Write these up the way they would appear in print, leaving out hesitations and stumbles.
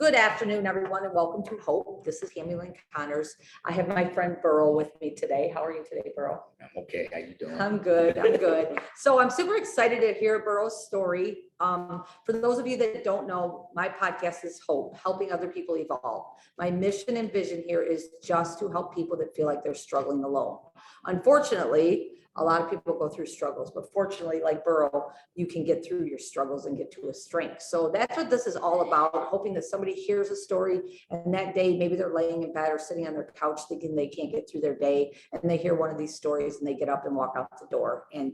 Good afternoon, everyone, and welcome to Hope. This is Hammy Lynn Connors. I have my friend Burrow with me today. How are you today, Burrow? I'm okay. How you doing? I'm good. I'm good. So I'm super excited to hear Burrow's story. For those of you that don't know, my podcast is Hope, helping other people evolve. My mission and vision here is just to help people that feel like they're struggling alone. Unfortunately, a lot of people go through struggles, but fortunately, like Burrow, you can get through your struggles and get to a strength. So that's what this is all about, hoping that somebody hears a story and that day, maybe they're laying in bed or sitting on their couch thinking they can't get through their day, and they hear one of these stories and they get up and walk out the door and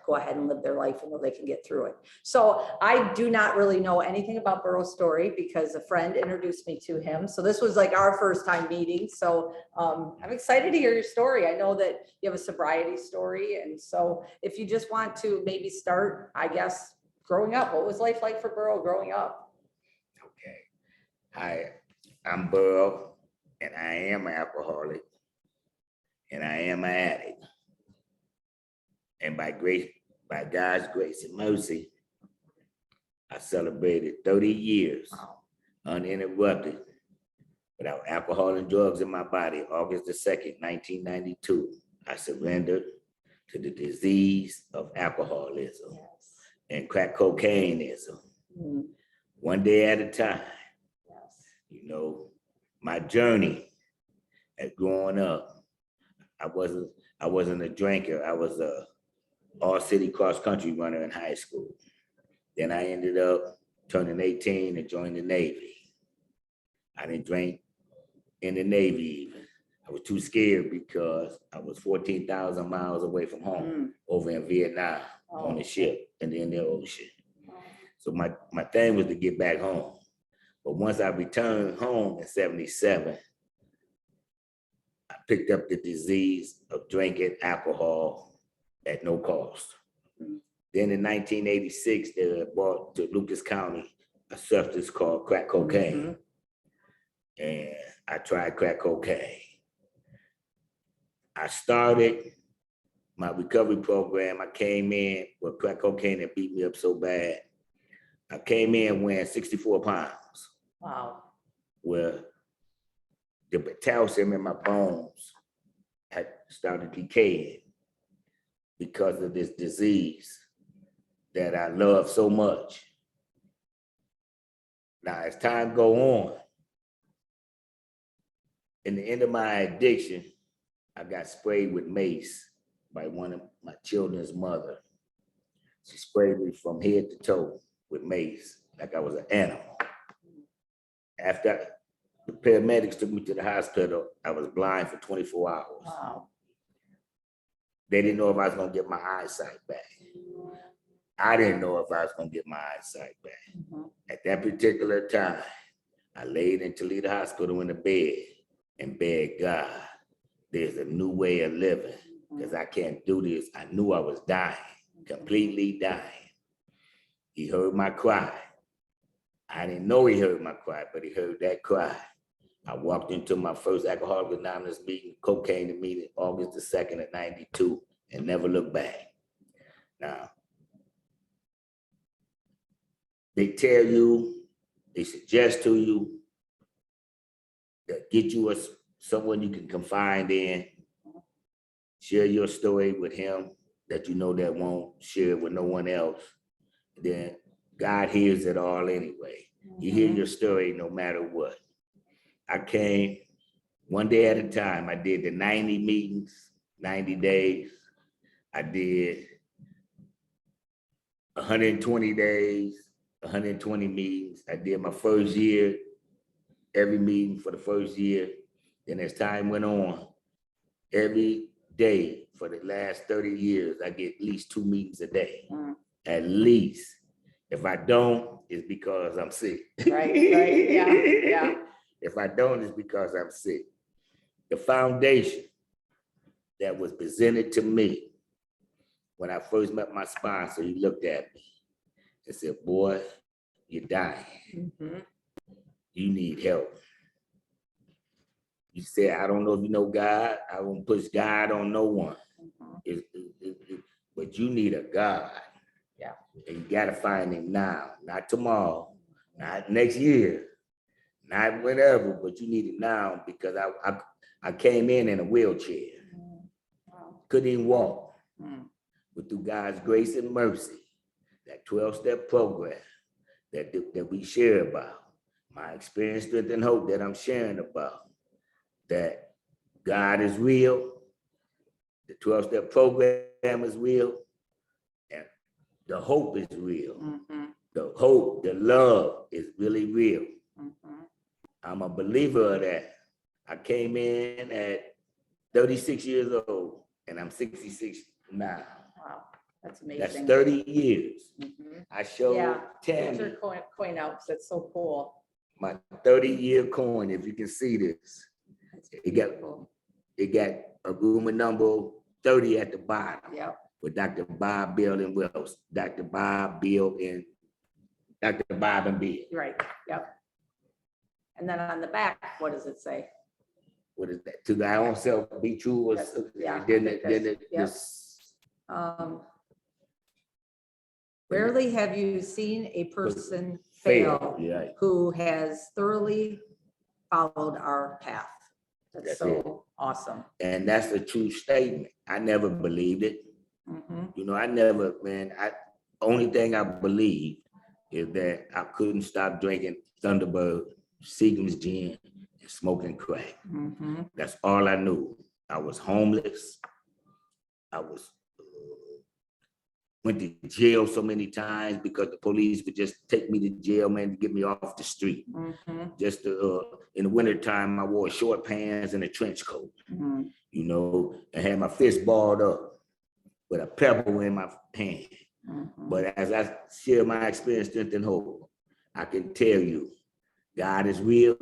go ahead and live their life and know they can get through it. So I do not really know anything about Burrow's story because a friend introduced me to him. So this was like our first time meeting. So I'm excited to hear your story. I know that you have a sobriety story. And so if you just want to maybe start, I guess, growing up, what was life like for Burrow growing up? Okay. Hi, I'm Burrow, and I am an alcoholic, and I am an addict. And by God's grace and mercy, I celebrated 30 years uninterrupted without alcohol and drugs in my body. August the 2nd, 1992, I surrendered to the disease of alcoholism and crack cocaineism. One day at a time. You know, my journey as growing up, I wasn't a drinker. I was a all-city cross-country runner in high school. Then I ended up turning 18 and joined the Navy. I didn't drink in the Navy even. I was too scared because I was 14,000 miles away from home over in Vietnam on a ship in the Indian Ocean. So my thing was to get back home. But once I returned home in 77, I picked up the disease of drinking alcohol at no cost. Then in 1986, they brought to Lucas County a substance called crack cocaine. And I tried crack cocaine. I started my recovery program. I came in with crack cocaine that beat me up so bad. I came in weighing 64 pounds. Wow. Where the potassium in my bones had started decaying because of this disease that I love so much. Now, as time go on, in the end of my addiction, I got sprayed with mace by one of my children's mother. She sprayed me from head to toe with mace, like I was an animal. After the paramedics took me to the hospital, I was blind for 24 hours. Wow. They didn't know if I was gonna get my eyesight back. I didn't know if I was gonna get my eyesight back. At that particular time, I laid in Toledo Hospital in the bed and begged God, there's a new way of living because I can't do this. I knew I was dying, completely dying. He heard my cry. I didn't know he heard my cry, but he heard that cry. I walked into my first Alcoholics Anonymous meeting, cocaine meeting, August the 2nd of 92, and never looked back. Now, they tell you, they suggest to you that get you someone you can confide in, share your story with him that you know that won't share it with no one else. Then God hears it all anyway. You hear your story no matter what. I came one day at a time. I did the 90 meetings, 90 days. I did 120 days, 120 meetings. I did my first year, every meeting for the first year. Then as time went on, every day for the last 30 years, I get at least 2 meetings a day, at least. If I don't, it's because I'm sick. Right, yeah. If I don't, it's because I'm sick. The foundation that was presented to me when I first met my sponsor, he looked at me and said, boy, you're dying. You need help. He said, I don't know if you know God. I won't push God on no one. But you need a God. Yeah. And you got to find him now, not tomorrow, not next year. not whatever, but you need it now because I came in a wheelchair, Wow. couldn't even walk. Mm. But through God's grace and mercy, that 12-step program that we share about, my experience, strength, and hope that I'm sharing about, that God is real, the 12-step program is real, and the hope is real. Mm-hmm. The hope, the love is really real. Mm-hmm. I'm a believer of that. I came in at 36 years old, and I'm 66 now. Wow, that's That's amazing. 30 years. Mhm. I showed Yeah, get Tammy your coin out, 'cause that's so cool. my 30-year coin, if you can see this. That's It got beautiful. a room number 30 at the bottom Yep. with Dr. Bob, Bill, and Wells. Dr. Bob, Bill, and Dr. Bob and Bill. Right, yep. And then on the back, what does it say? What is that? To thy own self be true. Or Yes, yeah, I then think then that's- yep. this. Rarely have you seen a person fail Yeah, who has thoroughly followed our path. That's That's so awesome. and that's a true statement. I never believed it. Mhm. You know, only thing I believed is that I couldn't stop drinking Thunderbird, Seagram's gin, and smoking crack. Mhm. That's all I knew. I was homeless. I was went to jail so many times because the police would just take me to jail, man, to get me off the street. Mhm. Just in the wintertime, I wore short pants and a trench coat, Mhm. you know, and had my fist balled up with a pebble in my hand. Mhm. But as I share my experience, strength, and hope, I can tell you, God is real.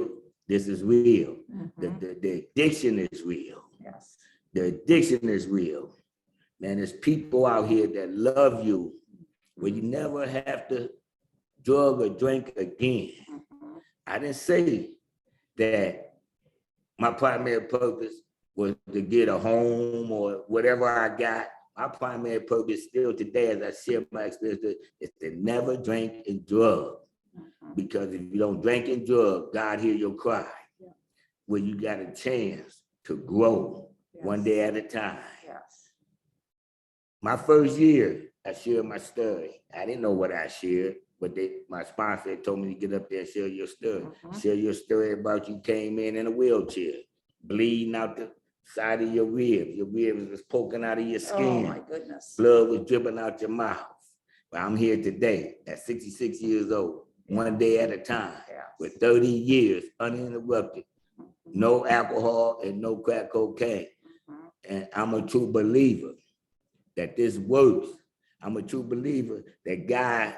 This is real. Mhm. The addiction is real. Yes. The addiction is real. Man, there's people out here that love you where you never have to drug or drink again. Mhm. I didn't say that my primary purpose was to get a home or whatever I got. My primary purpose still today, as I share my experience, is to never drink and drug. Mhm. Because if you don't drink and drug, God hear your cry. Yeah. When you got a chance to grow one day Yes. at a time. Yes. My first year, I shared my story. I didn't know what I shared, but my sponsor told me to get up there and share your story. Mhm. Share your story about you came in a wheelchair, bleeding out the side of your ribs. Your ribs was poking out of your Oh skin. my goodness. Blood was dripping out your mouth. But I'm here today at 66 years old, one day at a time, Yes. with 30 years uninterrupted, Mhm. no alcohol and no crack cocaine. Mhm. And I'm a true believer that this works. I'm a true believer that God,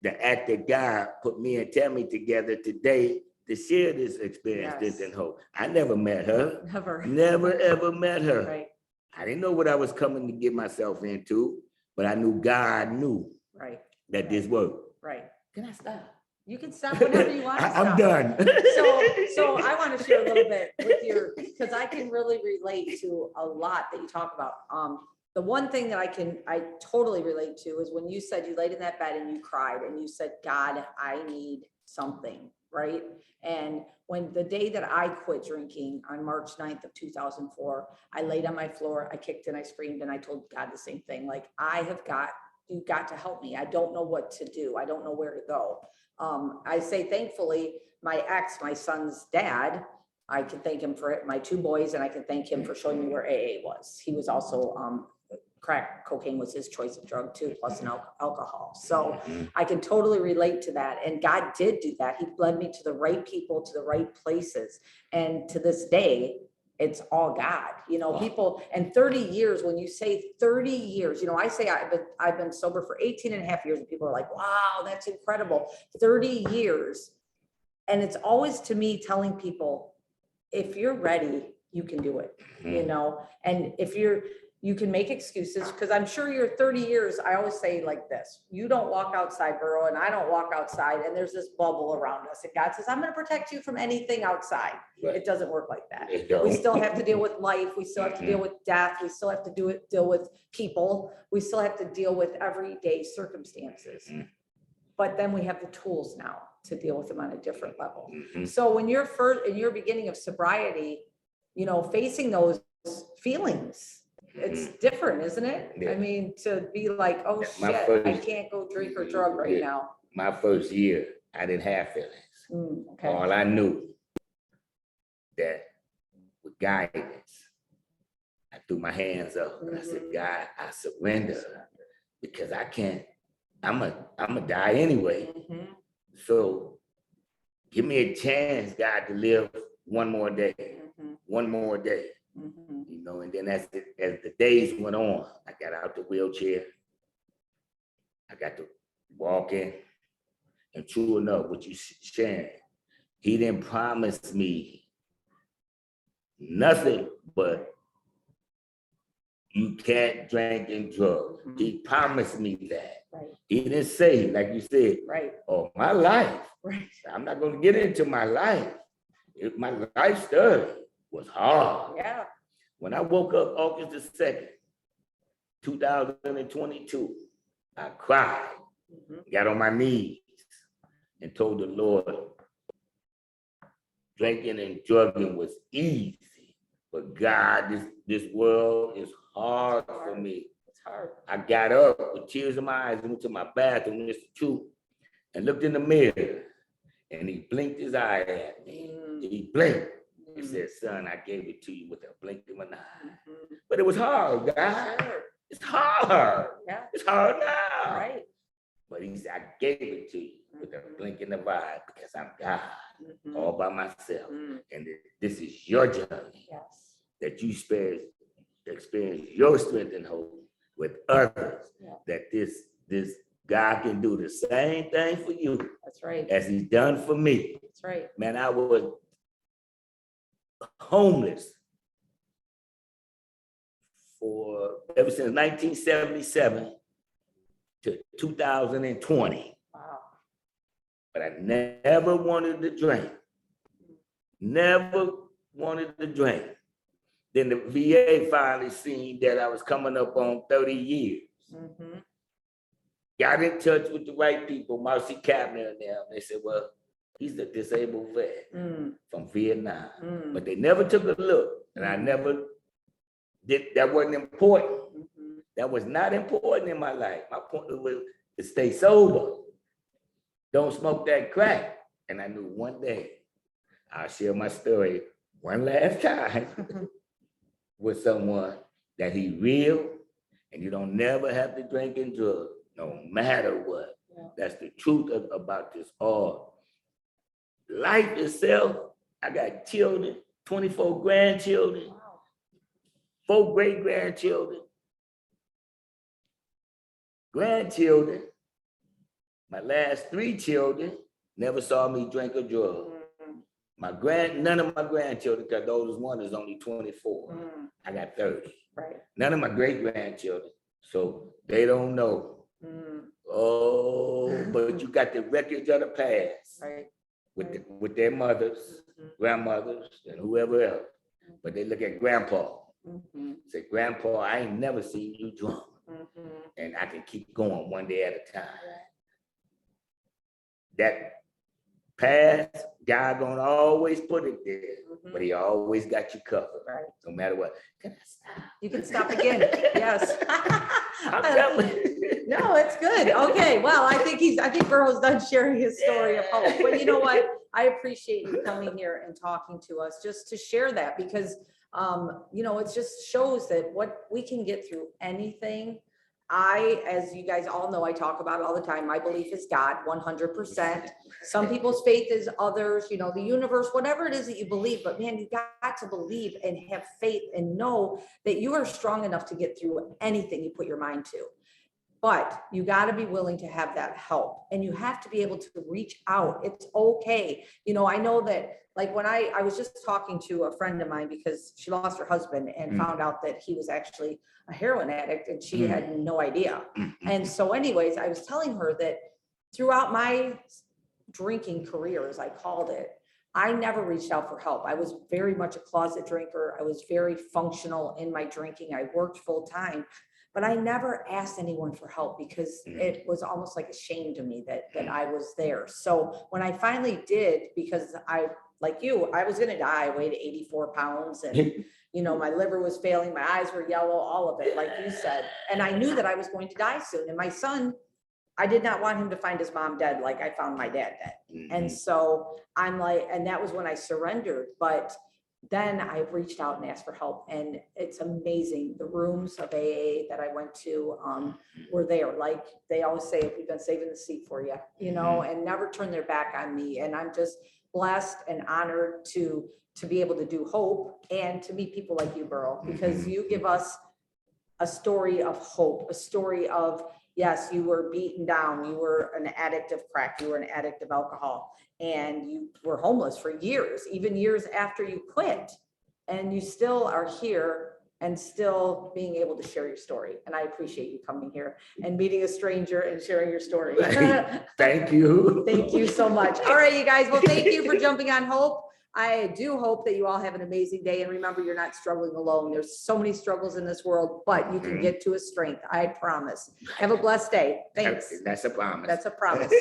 the act that God put me and Tammy together today to share this experience, Yes. this and hope. I never met her, Never. never ever met her. Right. I didn't know what I was coming to get myself into, but I knew God knew Right. that this worked. Right. Can I stop? You can stop whenever you want to stop. I'm done. So I want to share a little bit with your, because I can really relate to a lot that you talk about. The one thing that I totally relate to is when you said you laid in that bed and you cried and you said, God, I need something, right? And when the day that I quit drinking on March 9th of 2004, I laid on my floor, I kicked and I screamed and I told God the same thing. Like, you've got to help me. I don't know what to do. I don't know where to go. I say, thankfully, my ex, my son's dad, I can thank him for it, my two boys, and I can thank him for showing me where AA was. He was also, crack cocaine was his choice of drug too, plus an alcohol. So I can totally relate to that. And God did do that. He led me to the right people, to the right places. And to this day, it's all God, you know, people, and 30 years, when you say 30 years, you know, I say I've been sober for 18 and a half years and people are like, wow, that's incredible. 30 years. And it's always to me telling people, if you're ready, you can do it, you know, and if you can make excuses, because I'm sure you're 30 years. I always say like this, you don't walk outside, Burrow, and I don't walk outside, and there's this bubble around us. And God says, I'm going to protect you from anything outside. Right. It doesn't work like that. It don't. We still have to deal with life. We still have to deal with death. We still have to deal with people. We still have to deal with everyday circumstances. but then we have the tools now to deal with them on a different level. Mhm. So when you're first, in your beginning of sobriety, you know, facing those feelings, it's different, isn't it? I Yeah. mean, to be like, oh My shit, I first- can't go drink or drug right Yeah. now. My first year, I didn't have feelings. Okay. All I knew that with guidance, I threw my hands up and I said, God, I surrender because I can't, I'm a die anyway. Mhm. So give me a chance, God, to live one more day, Mhm. one more day. Mhm. You know, and then as the days went on, I got out the wheelchair. I got to walking. And true enough, what you sharing, he didn't promise me nothing but you can't drink and drug. He promised me that. Right. He didn't say, like you said, Right. oh, my life. Right. I'm not going to get into my life. My life story was hard. Yeah. When I woke up August the 2nd, 2022, I cried, got on my knees and told the Lord, drinking and drugging was easy. But God, this world is hard for me. It's hard. I got up with tears in my eyes and went to my bathroom, Mr. Chu, and looked in the mirror. And he blinked his eye at me. He blinked. He said, son, I gave it to you with a blink of an eye. But it was hard, God. Sure. It's hard. Yeah. It's hard now. Right. But he said, I gave it to you with a blink in the eye because I'm God all by myself. And this is your journey. Yes. That you experience your strength and hope with others. Yeah. That this God can do the same thing for you. That's right. As he's done for me. That's right. Man, I was homeless for ever since 1977 to 2020. Wow. But I never wanted to drink. Never wanted to drink. Then the VA finally seen that I was coming up on 30 years. Got in touch with the right people, Marcy Kapner and them. They said, well, he's a disabled vet from Vietnam. But they never took a look. And I never did, that wasn't important. That was not important in my life. My point was to stay sober. Don't smoke that crack. And I knew one day I'll share my story one last time with someone that he real and you don't never have to drink and drug, no matter what. Yeah. That's the truth about this all. Life itself, I got children, 24 grandchildren, wow. 4 great-grandchildren, grandchildren. My last 3 children never saw me drink or drug. None of my grandchildren, because the oldest one is only 24. I got 30. Right. None of my great-grandchildren, so they don't know. Oh, but you got the records of the past. Right. With their mothers, grandmothers, and whoever else. But they look at grandpa. Say, grandpa, I ain't never seen you drunk. And I can keep going one day at a time. That past, God gonna always put it there, but he always got you covered, right? No matter what. Can I stop? You can stop again. Yes. No, it's good. Okay. Well, I think Burrow's done sharing his story of hope. But you know what? I appreciate you coming here and talking to us just to share that because you know, it just shows that what we can get through anything. As you guys all know, I talk about it all the time. My belief is God, 100%. Some people's faith is others, you know, the universe, whatever it is that you believe. But man, you got to believe and have faith and know that you are strong enough to get through anything you put your mind to. But you got to be willing to have that help and you have to be able to reach out. It's okay. You know, I know that like when I was just talking to a friend of mine because she lost her husband and found out that he was actually a heroin addict and she had no idea. And so anyways, I was telling her that throughout my drinking career, as I called it, I never reached out for help. I was very much a closet drinker. I was very functional in my drinking. I worked full time. but I never asked anyone for help because it was almost like a shame to me that I was there. So when I finally did, because I, like you, I was gonna die. I weighed 84 pounds and, you know, my liver was failing, my eyes were yellow, all of it, like you said. And I knew that I was going to die soon. And my son, I did not want him to find his mom dead like I found my dad dead. And so I'm like, and that was when I surrendered. But then I reached out and asked for help, and it's amazing. The rooms of AA that I went to were there. Like they always say, we've been saving the seat for you, you know, and never turn their back on me. And I'm just blessed and honored to be able to do Hope and to meet people like you, Burrow, because you give us a story of hope, a story of, yes, you were beaten down, you were an addict of crack, you were an addict of alcohol, and you were homeless for years, even years after you quit, and you still are here and still being able to share your story. And I appreciate you coming here and meeting a stranger and sharing your story. Thank you. Thank you so much. All right, you guys. Well, thank you for jumping on Hope. I do hope that you all have an amazing day. And remember, you're not struggling alone. There's so many struggles in this world, but you can get to a strength. I promise. Have a blessed day. Thanks. That's a promise. That's a promise.